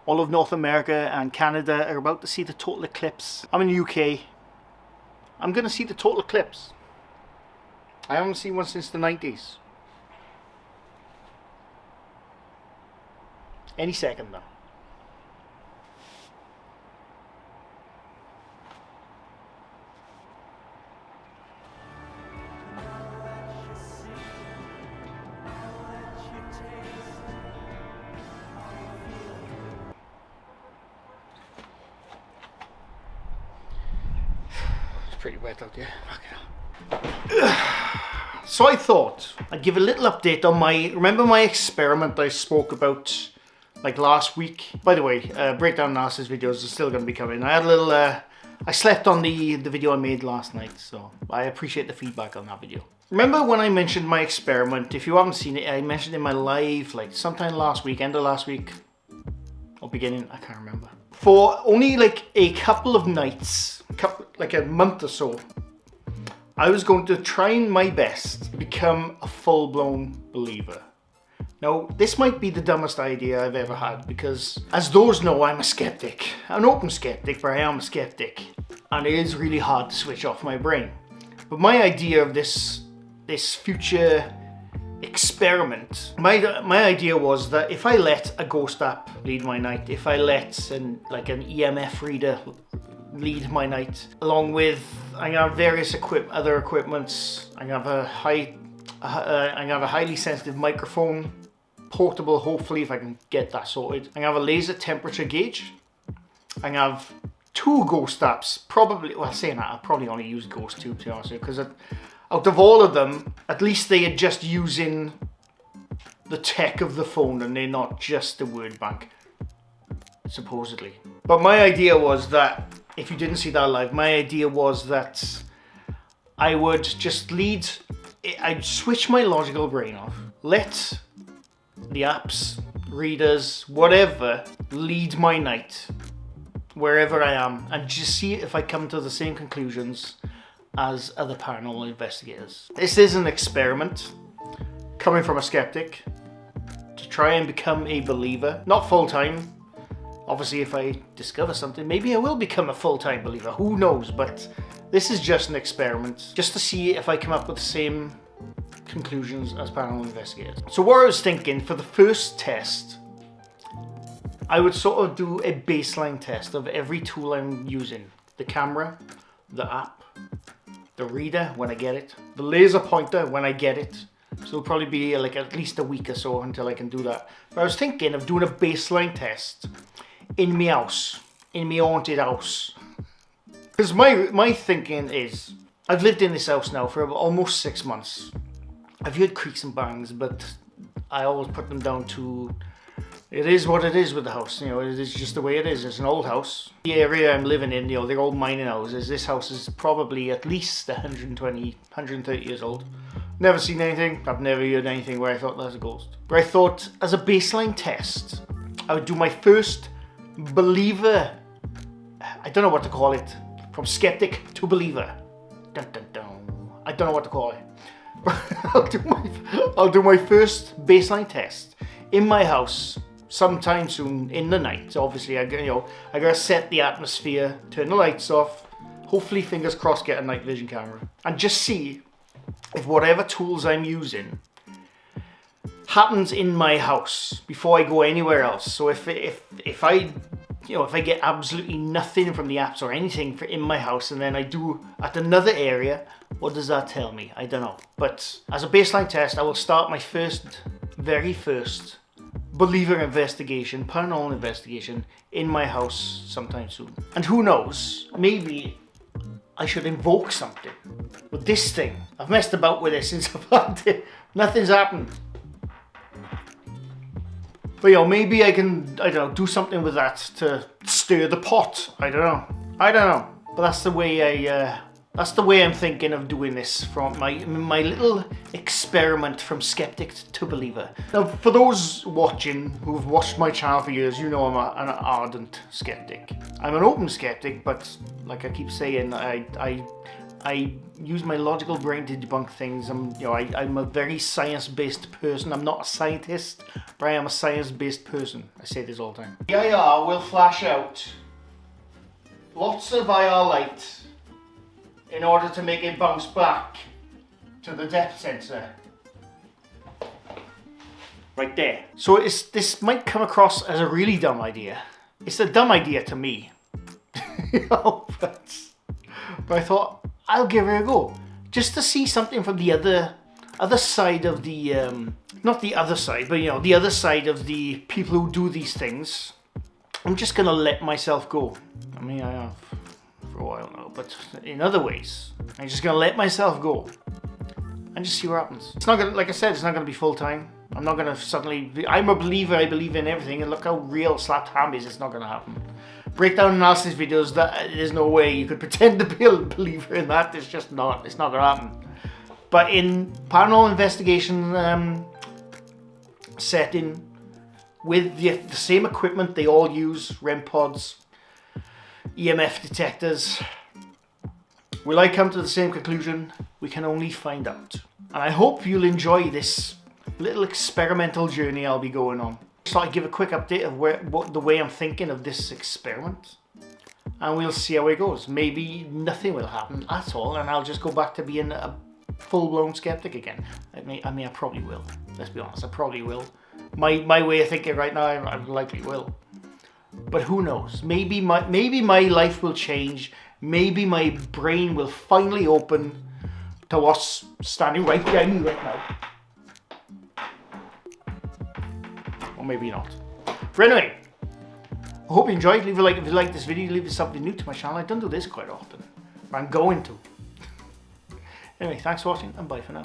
All of North America and Canada are about to see the total eclipse. I'm in the UK. I'm going to see the total eclipse. I haven't seen one since the 90s. Any second now. It's pretty wet out there. So I thought I'd give a little update on remember my experiment I spoke about like last week? By the way, breakdown analysis videos are still going to be coming. I had a little, I slept on the video I made last night, so I appreciate the feedback on that video. Remember when I mentioned my experiment? If you haven't seen it, I mentioned it in my live, like sometime last week, end of last week, or beginning, I can't remember. For only like a couple of nights, like a month or so, I was going to try my best to become a full-blown believer. Now, this might be the dumbest idea I've ever had because, as those know, I'm a skeptic. An open skeptic, but I am a skeptic. And it is really hard to switch off my brain. But my idea of this future experiment, my idea was that if I let a ghost app lead my night, if I let an EMF reader lead my night, along with I have various other equipments. I have a highly sensitive microphone, portable. Hopefully, if I can get that sorted. I have a laser temperature gauge. I have 2 ghost apps. Probably, well, saying that, I'll probably only use Ghost 2 to be honest, because out of all of them, at least they are just using the tech of the phone and they're not just the word bank, supposedly. But my idea was that, if you didn't see that live, my idea was that I would just I'd switch my logical brain off, let the apps, readers, whatever, lead my night, wherever I am, and just see if I come to the same conclusions as other paranormal investigators. This is an experiment, coming from a skeptic, to try and become a believer, not full-time. Obviously, if I discover something, maybe I will become a full-time believer. Who knows? But this is just an experiment, just to see if I come up with the same conclusions as paranormal investigators. So what I was thinking, for the first test, I would sort of do a baseline test of every tool I'm using. The camera, the app, the reader when I get it, the laser pointer when I get it. So it'll probably be like at least a week or so until I can do that. But I was thinking of doing a baseline test in my house, in my haunted house. Because my thinking is, I've lived in this house now for almost 6 months. I've heard creaks and bangs, but I always put them down to, it is what it is with the house. You know, it is just the way it is. It's an old house. The area I'm living in, you know, they're old mining houses. This house is probably at least 120, 130 years old. Never seen anything. I've never heard anything where I thought that's a ghost. But I thought, as a baseline test, I would do my first believer, I don't know what to call it, from skeptic to believer. Dun, dun, dun. I don't know what to call it. I'll do my first baseline test in my house sometime soon in the night. So obviously, I gotta set the atmosphere, turn the lights off. Hopefully, fingers crossed, get a night vision camera and just see if whatever tools I'm using happens in my house before I go anywhere else. So if I get absolutely nothing from the apps or anything in my house, and then I do at another area, what does that tell me? I don't know. But as a baseline test, I will start my very first believer investigation, paranormal investigation in my house sometime soon. And who knows, maybe I should invoke something with this thing. I've messed about with it since I've had it. Nothing's happened. But maybe I can, do something with that to stir the pot. I don't know. But that's the way I'm thinking of doing this, from my little experiment from skeptic to believer. Now, for those watching who've watched my channel for years, you know I'm an ardent skeptic. I'm an open skeptic, but like I keep saying, I I use my logical brain to debunk things. I'm a very science-based person. I'm not a scientist, but I am a science-based person. I say this all the time. The IR will flash out lots of IR light in order to make it bounce back to the depth sensor. Right there. So this might come across as a really dumb idea. It's a dumb idea to me. But I thought, I'll give it a go. Just to see something from the other side of the, not the other side, but the other side of the people who do these things. I'm just gonna let myself go. I mean, I have for a while now, but in other ways, I'm just gonna let myself go and just see what happens. It's not gonna, like I said, it's not gonna be full time. I'm not gonna suddenly, I'm a believer, I believe in everything, and look how real Slapped Ham is, it's not gonna happen. Breakdown analysis videos, there's no way you could pretend to be a believer in that, it's just not, it's not gonna happen. But in paranormal investigation setting, with the same equipment they all use, REM pods, EMF detectors, will I come to the same conclusion? We can only find out. And I hope you'll enjoy this little experimental journey I'll be going on. Just thought I'd give a quick update of the way I'm thinking of this experiment, and we'll see how it goes. Maybe nothing will happen at all, and I'll just go back to being a full-blown skeptic again. I mean, I probably will. Let's be honest, I probably will. My way of thinking right now, I likely will. But who knows? Maybe my life will change. Maybe my brain will finally open to what's standing right behind me right now. Or maybe not. But anyway, I hope you enjoyed. Leave a like if you like this video. Leave something new to my channel. I don't do this quite often, but I'm going to. Anyway, thanks for watching and bye for now.